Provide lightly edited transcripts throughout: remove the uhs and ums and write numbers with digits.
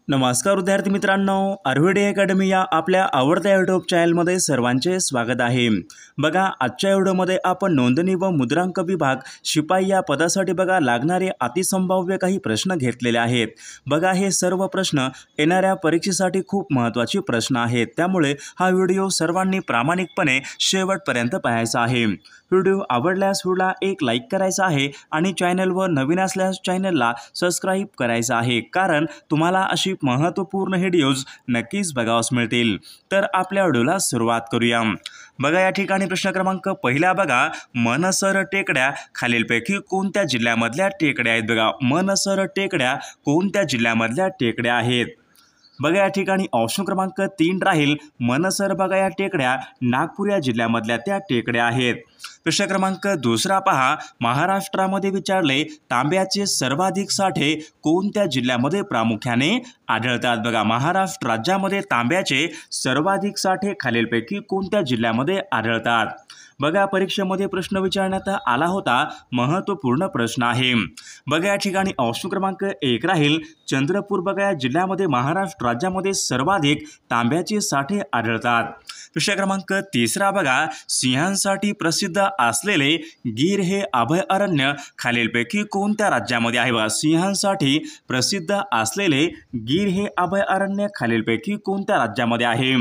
नमस्कार विद्यार्थी मित्रांनो, आर्विडी अकॅडमी या आपल्या आवडत्या यूट्यूब चॅनलमध्ये सर्वांचे स्वागत आहे। बघा, आजच्या व्हिडिओमध्ये आपण नोंदणी व मुद्रांक विभाग शिपाई या पदासाठी बघा लागणारे अतिसंभाव्य काही प्रश्न घेतलेले आहेत। बघा, हे सर्व प्रश्न येणाऱ्या परीक्षेसाठी खूप महत्त्वाचे प्रश्न आहेत, त्यामुळे हा व्हिडिओ सर्वांनी प्रामाणिकपणे शेवटपर्यंत पाहायचा आहे। व्हिडिओ आवडल्यास व्हिडिओला एक लाईक करायचा आहे आणि चॅनलवर नवीन असल्यास चॅनलला सबस्क्राईब करायचं आहे, कारण तुम्हाला अशी महत्त्वपूर्ण व्हिडिओज नक्कीच बघावयास मिळतील। तर आपल्या व्हिडिओला सुरुवात करूया। बघा, या ठिकाणी प्रश्न क्रमांक पहिला बघा, मनसर टेकड्या खालीलपैकी कोणत्या जिल्ह्यामधल्या टेकड्या आहेत? बघा, मनसर टेकड्या कोणत्या जिल्ह्यामधल्या टेकड्या आहेत? बघा, या ठिकाणी ऑप्शन क्रमांक 3 राहील मनसर। बघा, या टेकड्या नागपूर या जिल्ह्यामधल्या त्या टेकड्या आहेत। प्रश्न क्रमांक दुसरा पहा, महाराष्ट्रामध्ये विचारले तांब्याचे सर्वाधिक साठे कोणत्या जिल्ह्यामध्ये प्रामुख्याने आढळतात? बघा, महाराष्ट्र राज्यामध्ये तांब्याचे सर्वाधिक साठे खालीलपैकी कोणत्या जिल्ह्यामध्ये आढळतात? बघा, परीक्षेमध्ये प्रश्न विचारण्यात आला होता, महत्त्वपूर्ण प्रश्न आहे। बघा, या ठिकाणी ऑप्शन क्रमांक 1 राहील चंद्रपूर। बघा, या जिल्ह्यामध्ये महाराष्ट्र राज्यामध्ये सर्वाधिक तांब्याचे साठे आढळतात। प्रश्न क्रमांक 3 बघा, सिंहांसाठी प्रसिद्ध असलेले गीर हे अभयारण्य खालीलपैकी कोणत्या राज्यामध्ये आहे? बघा, सिंहांसाठी प्रसिद्ध असलेले गीर हे अभयारण्य खालीलपैकी कोणत्या राज्यामध्ये आहे?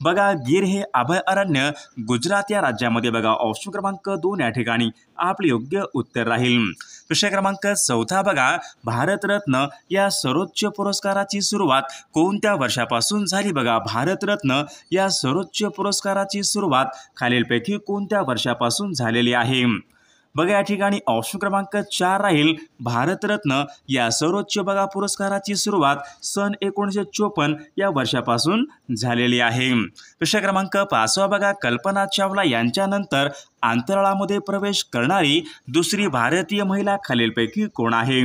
बघा, गीर हे अभयारण्य गुजरात या राज्यामध्ये बघा ऑप्शन क्रमांक 2 या ठिकाणी आपले योग्य उत्तर राहील। प्रश्न क्रमांक 4 बघा, भारतरत्न या सर्वोच्च पुरस्काराची सुरुवात कोणत्या वर्षापासून झाली? बघा, भारतरत्न या सर्वोच्च पुरस्काराची सुरुवात खालीलपैकी कोणत्या वर्षापासून झालेली आहे? बघा, या ठिकाणी ऑप्शन क्रमांक 4 राहील भारतरत्न या सर्वोच्च बघा पुरस्काराची सुरुवात सन 1954 या वर्षापासून झालेली आहे। प्रश्न क्रमांक 5 बघा, कल्पना चावला यांच्यानंतर अंतराळामध्ये प्रवेश करणारी दुसरी भारतीय महिला खालीलपैकी कोण आहे?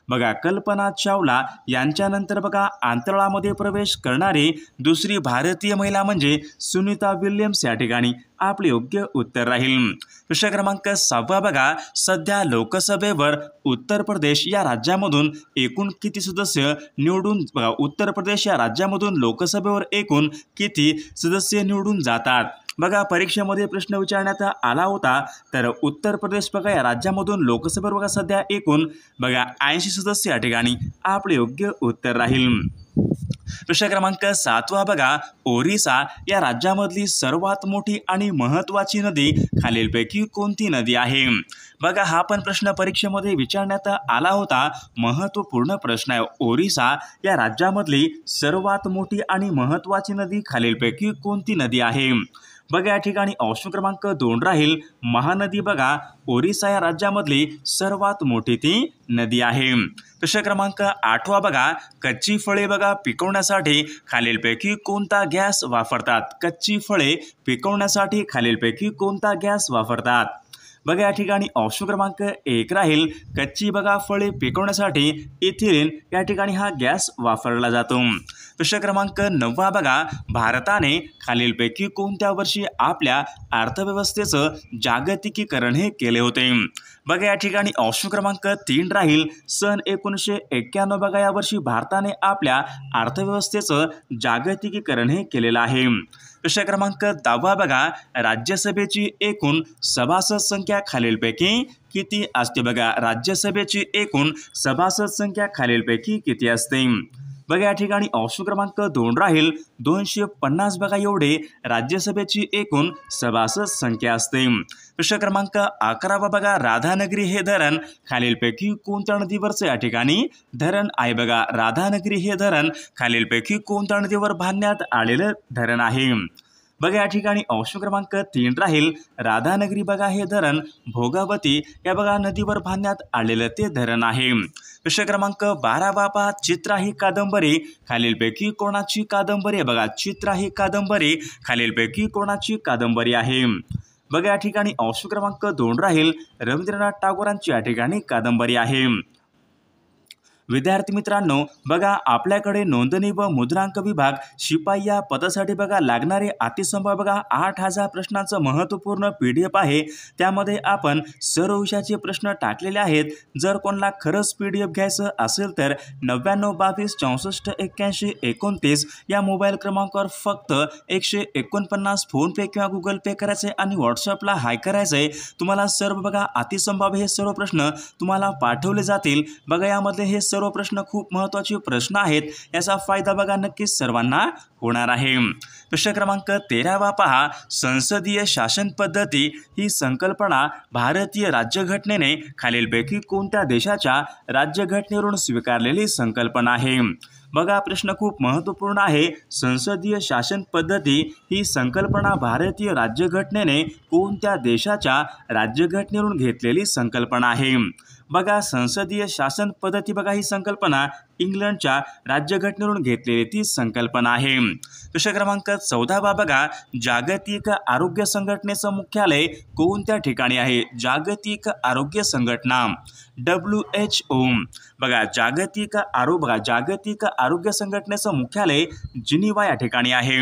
बघा, कल्पना चावला यांच्यानंतर बघा अंतराळामध्ये प्रवेश करणारी दुसरी भारतीय महिला म्हणजे सुनीता विल्यम्स या ठिकाणी आपले योग्य उत्तर राहील। प्रश्न क्रमांक 6 बघा, सध्या लोकसभेवर उत्तर प्रदेश या राज्यामधून एकूण किती सदस्य निवडून बघा उत्तर प्रदेश या राज्यामधून लोकसभेवर एकूण किती सदस्य निवडून जातात? बघा, परीक्षेमध्ये प्रश्न विचारण्यात आला होता, तर उत्तर प्रदेश बघा या राज्यामधून लोकसभेवर बघा सध्या एकूण बघा 80 सदस्य या ठिकाणी आपले योग्य उत्तर राहील। प्रश्न क्रमांक 7 बघा, ओरिसा या राज्यामधली सर्वात मोठी आणि महत्त्वाची नदी खालीलपैकी कोणती नदी आहे? बघा, हा पण प्रश्न परीक्षेमध्ये विचारण्यात आला होता, महत्त्वपूर्ण प्रश्न आहे। ओरिसा या राज्यामधली सर्वात मोठी आणि महत्त्वाची नदी खालीलपैकी कोणती नदी आहे? बघा, या ठिकाणी ऑप्शन क्रमांक 2 राहील महानदी। बघा, ओरिसा या राज्यामधली सर्वात मोठी ती नदी आहे। प्रश्न क्रमांक 8 बघा, कच्ची फळे बघा पिकवण्यासाठी खालीलपैकी कोणता गॅस वापरतात? कच्ची फळे पिकवण्यासाठी खालीलपैकी कोणता गॅस वापरतात? बघा, या ठिकाणी ऑप्शन क्रमांक 1 राहील कच्ची बघा फळे पिकवण्यासाठी इथिलीन या ठिकाणी हा गॅस वापरला जातो। प्रश्न क्रमांक 9 बघा, भारताने खालीलपैकी कोणत्या वर्षी आपल्या अर्थव्यवस्थेचं जागतिकीकरण हे केले होते? बघा, या ठिकाणी ऑप्शन क्रमांक 3 राहील सन 1991। बघा, या वर्षी भारताने आपल्या अर्थव्यवस्थेचं जागतिकीकरण हे केलेलं आहे। प्रश्न क्रमांक 10 बघा, राज्यसभेची एकूण सभासद संख्या खालीलपैकी किती असते? बघा, राज्यसभेची एकूण सभासद संख्या खालीलपैकी किती असते? बघा, या ठिकाणी ऑप्शन क्रमांक 2 राहील 250 बघा एवढे राज्यसभेची एकूण सभासद संख्या असते। प्रश्न क्रमांक 11 बघा, राधानगरी हे धरण खालीलपैकी कोणत्या नदीवरचं या ठिकाणी धरण आहे? बघा, राधानगरी हे धरण खालीलपैकी कोणत्या नदीवर बांधण्यात आलेलं धरण आहे? बघा, या ठिकाणी ऑप्शन क्रमांक 3 राहील राधानगरी बघा हे धरण भोगावती या बघा नदीवर बांधण्यात आलेलं ते धरण आहे। प्रश्न क्रमांक 12 पहा, चित्रा ही कादंबरी खालीलपैकी कोणाची कादंबरी आहे? बघा, चित्रा ही कादंबरी खालीलपैकी कोणाची कादंबरी आहे? बघा, या ठिकाणी ऑप्शन क्रमांक 2 राहील रवींद्रनाथ टागोरांची या ठिकाणी कादंबरी आहे। विद्यार्थी मित्रांनो, बघा आपल्याकडे नोंदणी व मुद्रांक विभाग शिपाई या पदासाठी बघा लागणारे अतिसंभाव्य बघा 8000 प्रश्नांचं महत्त्वपूर्ण PDF आहे। त्यामध्ये आपण सर्व विषयाचे प्रश्न टाकलेले आहेत। जर कोणाला खरंच PDF घ्यायचं असेल तर 9922648129 या मोबाईल क्रमांकावर फक्त 149 फोनपे किंवा गुगल पे करायचे आणि व्हॉट्सअपला हाय करायचे। तुम्हाला सर्व बघा अतिसंभाव्य हे सर्व प्रश्न तुम्हाला पाठवले जातील। बघा यामध्ये हे सर्व प्रश्न खूप महत्त्वाचे प्रश्न आहेत। याचा फायदा बघा नक्कीच सर्वांना होणार आहे। प्रश्न क्रमांक 13 पहा, संसदीय शासन पद्धती ही संकल्पना भारतीय राज्यघटनेने खालीलपैकी कोणत्या देशाच्या राज्यघटनेवरून स्वीकारलेली संकल्पना आहे? बघा प्रश्न खूप महत्त्वपूर्ण आहे। संसदीय शासन पद्धती ही संकल्पना भारतीय राज्यघटनेने कोणत्या देशाच्या राज्यघटनेवरून घेतलेली संकल्पना आहे? बघा संसदीय शासन पद्धती बघा ही संकल्पना इंग्लंडच्या राज्यघटनेवरून घेतलेली ती संकल्पना आहे। प्रश्न क्रमांक 14 बघा, जागतिक आरोग्य संघटनेचं मुख्यालय कोणत्या ठिकाणी आहे? जागतिक आरोग्य संघटना WHO बघा जागतिक आरोग्य संघटनेचं मुख्यालय जिनिव्हा या ठिकाणी आहे।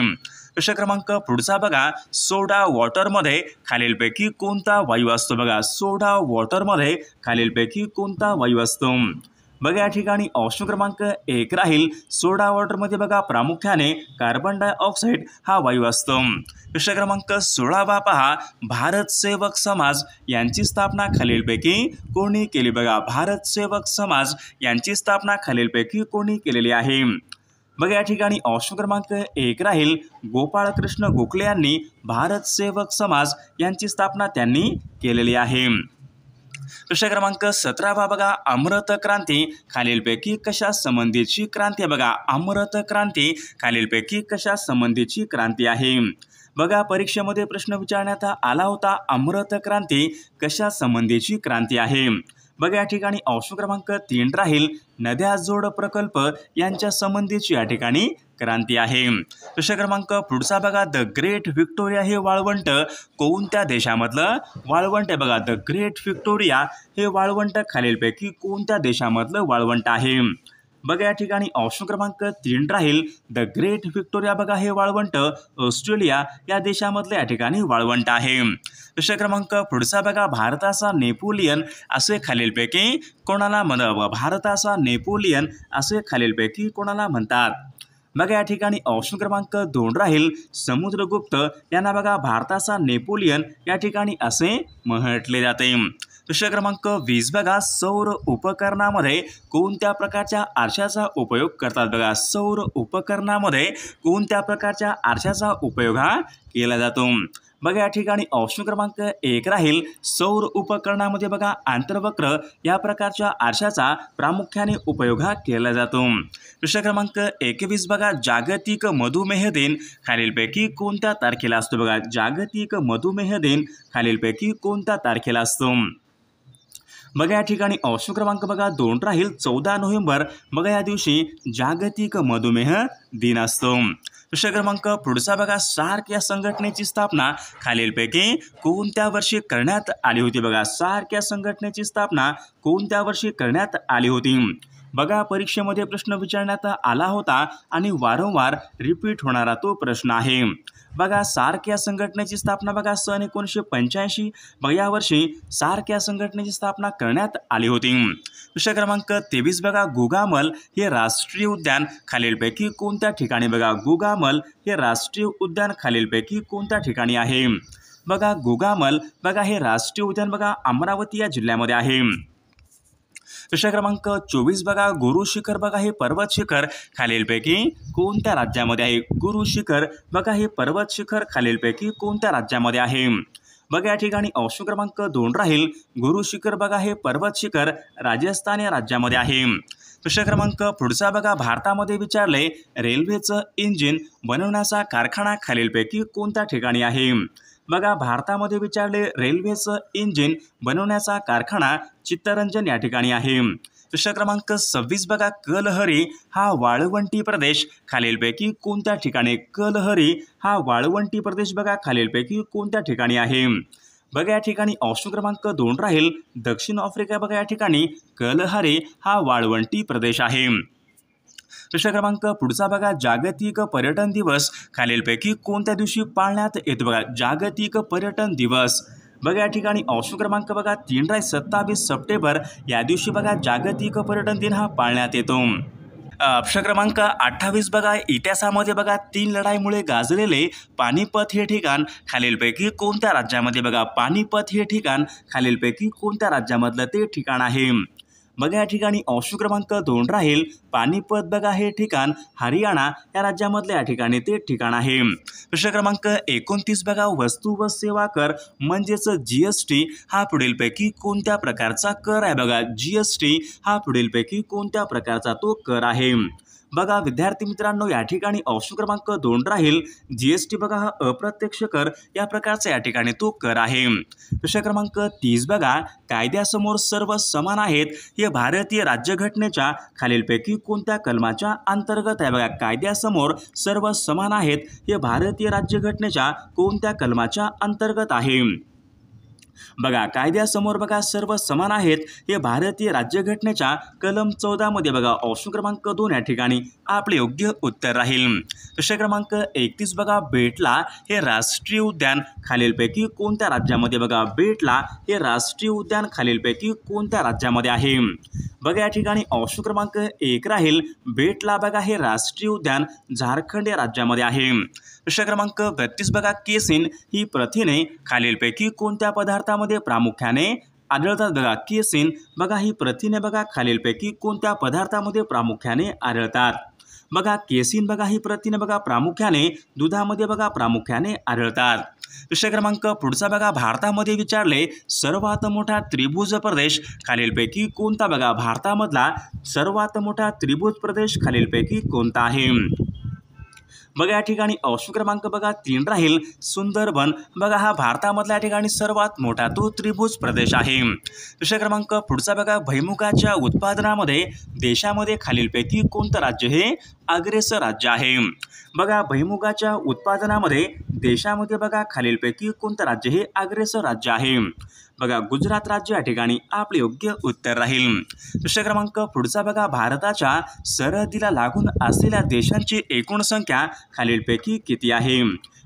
प्रश्न क्रमांक पुढचा बघा, सोडा वॉटरमध्ये खालीलपैकी कोणता वायू असतो? बघा सोडा वॉटरमध्ये खालीलपैकी कोणता वायू असतो? बघा या ठिकाणी ऑप्शन क्रमांक 1 राहील। सोडा वॉटरमध्ये बघा प्रामुख्याने कार्बन डायऑक्साईड हा वायू असतो। प्रश्न क्रमांक 16 पहा, भारत सेवक समाज यांची स्थापना खालीलपैकी कोणी केली? बघा भारत सेवक समाज यांची स्थापना खालीलपैकी कोणी केलेली आहे? बघा या ठिकाणी ऑप्शन क्रमांक 1 राहील। गोपाळकृष्ण गोखले यांनी भारत सेवक समाज यांची स्थापना त्यांनी केलेली आहे। प्रश्न क्रमांक 17 बघा, अमृत क्रांती खालीलपैकी कशा संबंधीची क्रांती आहे? बघा अमृत क्रांती खालीलपैकी कशा संबंधीची क्रांती आहे? बघा परीक्षेमध्ये प्रश्न विचारण्यात आला होता, अमृत क्रांती कशा संबंधीची क्रांती आहे? बघा या ठिकाणी ऑप्शन क्रमांक 3 राहील। नद्या जोड प्रकल्प यांच्या संबंधीची या ठिकाणी क्रांती आहे। प्रश्न क्रमांक पुढचा बघा, द ग्रेट व्हिक्टोरिया हे वाळवंट कोणत्या देशामधलं वाळवंट आहे? बघा द ग्रेट व्हिक्टोरिया हे वाळवंट खालीलपैकी कोणत्या देशामधलं वाळवंट आहे? बघा या ठिकाणी ऑप्शन क्रमांक 3 राहील। द ग्रेट व्हिक्टोरिया बघा हे वाळवंट ऑस्ट्रेलिया या देशामधलं या ठिकाणी वाळवंट आहे। प्रश्न क्रमांक पुढचा बघा, भारताचा नेपोलियन असे खालीलपैकी कोणाला म्हणतात? भारताचा नेपोलियन असे खालीलपैकी कोणाला म्हणतात? बघा या ठिकाणी ऑप्शन क्रमांक 2 राहील। समुद्रगुप्त यांना बघा भारताचा नेपोलियन या ठिकाणी असे म्हटले जाते। प्रश्न क्रमांक 20 बघा, सौर उपकरणामध्ये कोणत्या प्रकारच्या आरशाचा उपयोग करतात? बघा सौर उपकरणामध्ये कोणत्या प्रकारच्या आरशाचा उपयोग हा केला जातो? बघा या ठिकाणी ऑप्शन क्रमांक 1 राहील। सौर उपकरणामध्ये बघा आंतरवक्र या प्रकारच्या आरशाचा प्रामुख्याने उपयोग हा केला जातो। प्रश्न क्रमांक 21 बघा, जागतिक मधुमेह दिन खालीलपैकी कोणत्या तारखेला असतो? बघा जागतिक मधुमेह दिन खालीलपैकी कोणत्या तारखेला असतो? बघा या ठिकाणी ऑप्शन क्रमांक बघा 2 राहील। 14 नोव्हेंबर बघा या दिवशी जागतिक मधुमेह दिन असतो। प्रश्न क्रमांक पुढचा बघा, सार्क या संघटनेची स्थापना खालीलपैकी कोणत्या वर्षी करण्यात आली होती? बघा सार्क या संघटनेची स्थापना कोणत्या वर्षी करण्यात आली होती? बघा परीक्षेमध्ये प्रश्न विचारण्यात आला होता आणि वारंवार रिपीट होणारा तो प्रश्न आहे। बघा सार्क या संघटनेची स्थापना बघा सन 1985 बघा या वर्षी सार्क या संघटनेची स्थापना करण्यात आली होती। प्रश्न क्रमांक 23 बघा, गुगामल हे राष्ट्रीय उद्यान खालीलपैकी कोणत्या ठिकाणी? बघा गुगामल हे राष्ट्रीय उद्यान खालीलपैकी कोणत्या ठिकाणी आहे? बघा गुगामल बघा हे राष्ट्रीय उद्यान बघा अमरावती या जिल्ह्यामध्ये आहे। प्रश्न क्रमांक 24 बघा, गुरु शिखर बघा हे पर्वत शिखर खालीलपैकी कोणत्या राज्यामध्ये आहे? गुरु शिखर बघा हे पर्वत शिखर खालीलपैकी कोणत्या राज्यामध्ये आहे? बघा या ठिकाणी ऑप्शन क्रमांक 2 राहील। गुरु शिखर बघा हे पर्वत शिखर राजस्थान या राज्यामध्ये आहे। प्रश्न क्रमांक पुढचा बघा, भारतामध्ये विचारले रेल्वेचं इंजिन बनवण्याचा कारखाना खालीलपैकी कोणत्या ठिकाणी आहे? बघा भारतामध्ये विचारले रेल्वेचं इंजिन बनवण्याचा कारखाना चित्तरंजन या ठिकाणी आहे। प्रश्न क्रमांक 26 बघा, कलहरी हा वाळवंटी प्रदेश खालीलपैकी कोणत्या ठिकाणी? कलहरी हा वाळवंटी प्रदेश बघा खालीलपैकी कोणत्या ठिकाणी आहे? बघा या ठिकाणी ऑप्शन क्रमांक 2 राहील दक्षिण आफ्रिका। बघा या ठिकाणी कलहारी हा वाळवंटी प्रदेश आहे। प्रश्न क्रमांक पुढचा बघा, जागतिक पर्यटन दिवस खालीलपैकी कोणत्या दिवशी पाळण्यात येतो? बघा जागतिक पर्यटन दिवस। बघा या ठिकाणी ऑप्शन क्रमांक बघा 3 राहील 27 सप्टेंबर या दिवशी बघा जागतिक पर्यटन दिन हा पाळण्यात येतो। प्रश्न क्रमांक 28 बघा, इतिहासामध्ये बघा 3 लढाईमुळे गाजलेले पानिपत हे ठिकाण खालीलपैकी कोणत्या राज्यामध्ये? बघा पानिपत हे ठिकाण खालीलपैकी कोणत्या राज्यामधलं ते ठिकाण आहे? बघा या ठिकाणी ऑप्शन क्रमांक 2 राहील पानिपत। बघा हे ठिकाण हरियाणा या राज्यामधले या ठिकाणी ते ठिकाण आहे। प्रश्न क्रमांक 29 बघा, वस्तू व सेवा कर म्हणजेच जीएसटी हा पुढीलपैकी कोणत्या प्रकारचा कर आहे? बघा जीएसटी हा पुढीलपैकी कोणत्या प्रकारचा तो कर आहे? बघा विद्यार्थी मित्रांनो, या ठिकाणी ऑप्शन क्रमांक 2 राहील जीएसटी। बघा हा अप्रत्यक्ष कर या प्रकारचा या ठिकाणी तो कर आहे। प्रश्न क्रमांक 30 बघा, कायद्यासमोर सर्व समान आहेत हे भारतीय राज्यघटनेच्या खालीलपैकी कोणत्या कलमाच्या अंतर्गत आहे? बघा कायद्यासमोर सर्व समान आहेत हे भारतीय राज्यघटनेच्या कोणत्या कलमाच्या अंतर्गत आहे? बघा कायद्यासमोर बघा सर्व समान आहेत हे भारतीय राज्यघटनेच्या कलम 14 मध्ये बघा ऑप्शन क्रमांक 2 या ठिकाणी आपले योग्य उत्तर राहील। प्रश्न क्रमांक 31 बघा, बेटला हे राष्ट्रीय उद्यान खालीलपैकी कोणत्या राज्यामध्ये? बघा बेटला हे राष्ट्रीय उद्यान खालीलपैकी कोणत्या राज्यामध्ये आहे? बघा या ठिकाणी ऑप्शन क्रमांक 1 राहील बेटला। बघा हे राष्ट्रीय उद्यान झारखंड या राज्यामध्ये आहे। प्रश्न क्रमांक 32 बघा, केसिन ही प्रथिने खालीलपैकी कोणत्या पदार्थामध्ये प्रामुख्याने आढळतात? बघा केसिन बघा ही प्रथिने बघा खालीलपैकी कोणत्या पदार्थामध्ये प्रामुख्याने आढळतात? बघा केसिन बघा ही प्रथिने बघा प्रामुख्याने दुधामध्ये बघा प्रामुख्याने आढळतात। प्रश्न क्रमांक पुढचा बघा, भारतामध्ये विचारले सर्वात मोठा त्रिभुज प्रदेश खालीलपैकी कोणता? बघा भारतामधला सर्वात मोठा त्रिभुज प्रदेश खालीलपैकी कोणता आहे? बघा या ठिकाणी ऑप्शन क्रमांक बघा 3 राहील सुंदरबन। बघा हा भारतामधल्या ठिकाणी सर्वात मोठा तो त्रिभुज प्रदेश आहे। प्रश्न क्रमांक पुढचा बघा, भुईमुगाच्या उत्पादनामध्ये देशामध्ये खालीलपैकी कोणतं राज्य हे अग्रेसर राज्य आहे? बघा भुईमुगाच्या उत्पादनामध्ये देशामध्ये बघा खालीलपैकी कोणतं राज्य हे अग्रेसर राज्य आहे? बघा गुजरात राज्य या ठिकाणी आपले योग्य उत्तर राहील। प्रश्न क्रमांक पुढचा बघा, भारताच्या सरहद्दीला लागून असलेल्या देशांची एकूण संख्या खालीलपैकी किती आहे?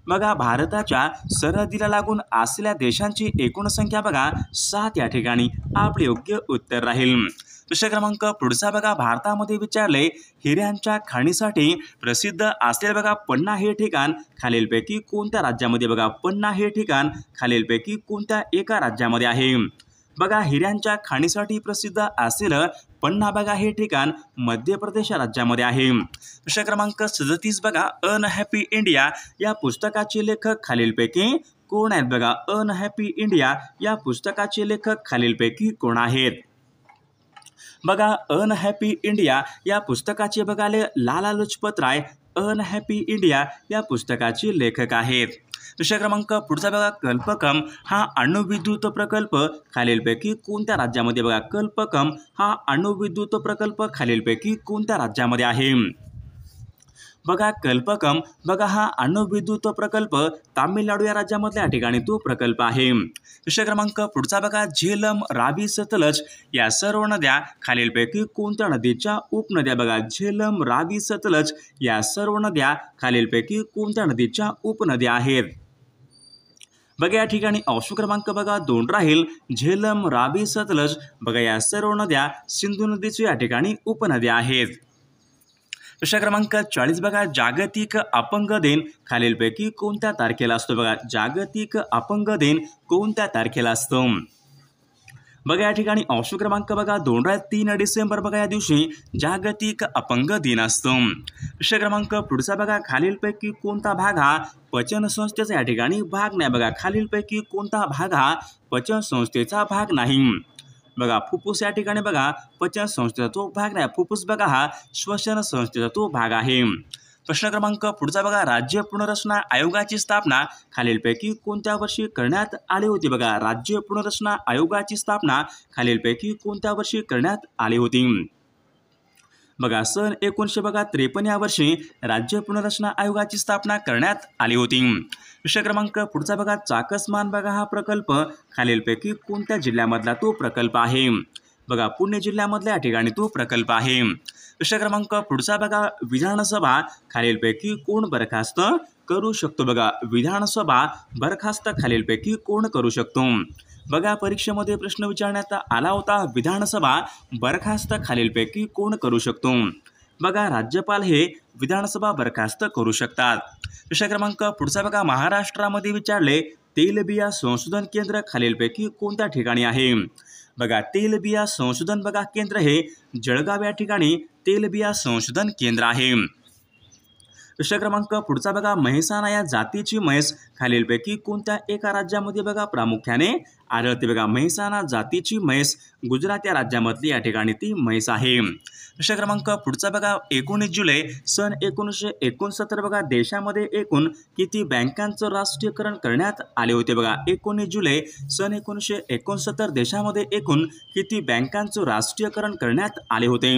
बघा भारताच्या सरहद्दीला लागून असलेल्या देशांची एकूण संख्या बघा 7 या ठिकाणी आपले योग्य उत्तर राहील। प्रश्न क्रमांक पुढचा बघा, भारतामध्ये विचारले हिऱ्यांच्या खाणीसाठी प्रसिद्ध असलेले बघा पन्ना हे ठिकाण खालीलपैकी कोणत्या राज्यामध्ये? बघा पन्ना हे ठिकाण खालीलपैकी कोणत्या एका राज्यामध्ये आहे? बघा हिऱ्यांच्या खाणीसाठी प्रसिद्ध असलेलं पन्ना बघा हे ठिकाण मध्य प्रदेश राज्यामध्ये आहे। प्रश्न क्रमांक 37 बघा, अनहॅपी इंडिया या पुस्तकाचे लेखक खालीलपैकी कोण आहेत? बघा अनहॅपी इंडिया या पुस्तकाचे लेखक खालीलपैकी कोण आहेत? बघा अनहॅपी इंडिया या पुस्तकाचे बघा लाला लजपत राय अनहॅपी इंडिया या पुस्तकाचे लेखक आहेत। प्रश्न क्रमांक पुढचा बघा, कल्पकम हा अणुविद्युत प्रकल्प खालीलपैकी कोणत्या राज्यामध्ये? बघा कल्पकम हा अणुविद्युत प्रकल्प खालीलपैकी कोणत्या राज्यामध्ये आहे? बघा कल्पकम बघा हा अणुविद्युत प्रकल्प तामिळनाडू या राज्यामधल्या या ठिकाणी तो प्रकल्प आहे। प्रश्न क्रमांक पुढचा बघा, झेलम रावी सतलज या सर्व नद्या खालीलपैकी कोणत्या नदीच्या उपनद्या? बघा झेलम रावी सतलज या सर्व नद्या खालीलपैकी कोणत्या नदीच्या उपनद्या आहेत? बघा या ठिकाणी ऑप्शन क्रमांक बघा 2 राहील झेलम रावी सतलज। बघा या सर्व नद्या सिंधू नदीच्या या ठिकाणी उपनद्या आहेत। प्रश्न क्रमांक 40 बघा, जागतिक अपंग दिन खालीलपैकी कोणत्या तारखेला असतो? बघा जागतिक अपंग दिन कोणत्या तारखेला असतो? बघा या ठिकाणी ऑप्शन क्रमांक बघा 2 राहील 3 डिसेंबर। बघा या दिवशी जागतिक अपंग दिन असतो। प्रश्न क्रमांक पुढचा बघा, खालीलपैकी कोणता भाग हा पचन संस्थेचा या ठिकाणी भाग नाही? बघा खालीलपैकी कोणता भाग हा पचन संस्थेचा भाग नाही? बघा फुफ्फुस या ठिकाणी बघा पचन संस्थेचा तो भाग नाही। फुफ्फुस बघा हा श्वसन संस्थेचा तो भाग आहे। प्रश्न क्रमांक पुढचा बघा, राज्य पुनर्रचना आयोगाची स्थापना खालीलपैकी कोणत्या वर्षी करण्यात आली होती? बघा राज्य पुनर्रचना आयोगाची स्थापना खालीलपैकी कोणत्या वर्षी करण्यात आली होती? बघा सन 1953 या वर्षी राज्य पुनर्रचना आयोगाची स्थापना करण्यात आली होती। विषय क्रमांक पुढचा बघा चाकसमान बघा हा प्रकल्प खालीलपैकी कोणत्या जिल्ह्यामधला तो प्रकल्प आहे? बघा पुणे जिल्ह्यामधल्या या ठिकाणी तो प्रकल्प आहे। विषय क्रमांक पुढचा बघा विधानसभा खालीलपैकी कोण बरखास्त करू शकतो? बघा विधानसभा बरखास्त खालीलपैकी कोण करू शकतो? बघा परीक्षेमध्ये प्रश्न विचारण्यात आला होता, विधानसभा बरखास्त खालीलपैकी कोण करू शकतो? बघा राज्यपाल हे विधानसभा बरखास्त करू शकतात। विषय क्रमांक पुढचा बघा महाराष्ट्रामध्ये विचारले, तेलबिया संशोधन केंद्र खालीलपैकी कोणत्या ठिकाणी आहे? बघा तेलबिया संशोधन बघा केंद्र हे जळगाव या ठिकाणी तेलबिया संशोधन केंद्र आहे। विषय क्रमांक पुढचा बघा म्हैसाणा या जातीची म्हैस खालीलपैकी कोणत्या एका राज्यामध्ये बघा प्रामुख्याने आढळते? बघा म्हैसाणा जातीची म्हैस गुजरात या राज्यामधली या ठिकाणी ती म्हैस आहे। विषय क्रमांक पुढचा बघा 19 जुलै सन 1969 बघा देशामध्ये एकूण किती बँकांचं राष्ट्रीयकरण करण्यात आले होते? बघा 19 जुलै सन 1969 देशामध्ये एकूण किती बँकांचं राष्ट्रीयकरण करण्यात आले होते?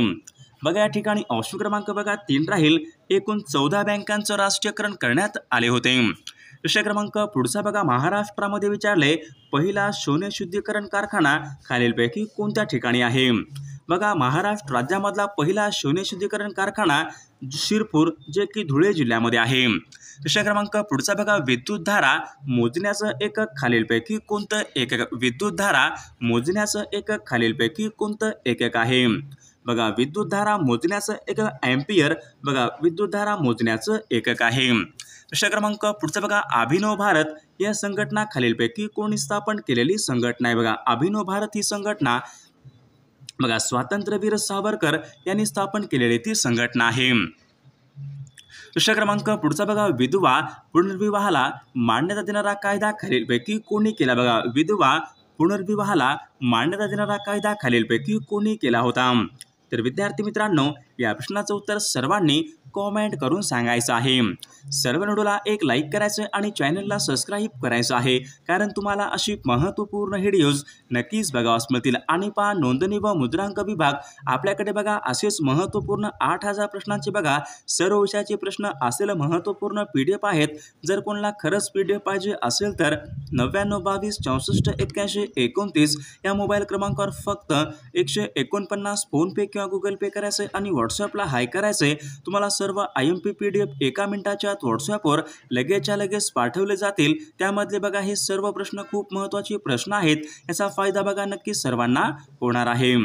बघा या ठिकाणी ऑप्शन क्रमांक बघा 3 राहील, एकूण 14 बँकांचं राष्ट्रीयकरण करण्यात आले होते। विषय क्रमांक पुढचा बघा महाराष्ट्रामध्ये विचारले, पहिला सोने शुद्धीकरण कारखाना खालीलपैकी कोणत्या ठिकाणी आहे? बघा महाराष्ट्र राज्यामधला पहिला सोने शुद्धीकरण कारखाना शिरपूर जे की धुळे जिल्ह्यामध्ये आहे। विषय क्रमांक पुढचा बघा विद्युतधारा मोजण्याचं एकक खालीलपैकी कोणतं एकक? विद्युतधारा मोजण्याचं एकक खालीलपैकी कोणतं एकक आहे? बघा विद्युतधारा मोजण्याचं एकक एम्पियर बघा विद्युतधारा मोजण्याचं एकक आहे। विषय क्रमांक पुढचा बघा अभिनव भारत या संघटना खालीलपैकी कोणी स्थापन केलेली संघटना आहे? बघा अभिनव भारत ही संघटना बघा स्वातंत्र्यवीर सावरकर यांनी स्थापन केलेली ती संघटना आहे। विषय क्रमांक पुढचा बघा विधवा पुनर्विवाहाला मान्यता देणारा कायदा खालीलपैकी कोणी केला? बघा विधवा पुनर्विवाहाला मान्यता देणारा कायदा खालीलपैकी कोणी केला होता? तर विद्यार्थी मित्रांनो या प्रश्नाचं उत्तर सर्वांनी कॉमेंट करून सांगायचं आहे। सर्व व्हिडिओला एक लाईक करायचं आणि चॅनलला सबस्क्राईब करायचं आहे, कारण तुम्हाला अशी महत्त्वपूर्ण व्हिडिओज नक्कीच बघावास मिळतील। आणि पहा नोंदणी व मुद्रांक विभाग आपल्याकडे बघा असेच महत्त्वपूर्ण 8000 प्रश्नांचे बघा सर्व विषयाचे प्रश्न असलेलं महत्त्वपूर्ण PDF आहेत। जर कोणाला खरंच PDF पाहिजे असेल तर 9922 64 81 29 या मोबाईल क्रमांकावर फक्त 149 फोनपे किंवा गुगल पे करायचे आणि व्हॉट्सअपला हाय करायचे। तुम्हाला सर्व IMP PDF एका मिनिटाच्या व्हॉट्सअपवर लगेचच्या लगेच पाठवले जातील। त्यामधले बघा हे सर्व प्रश्न खूप महत्त्वाचे प्रश्न आहेत, याचा फायदा बघा नक्की सर्वांना होणार आहे।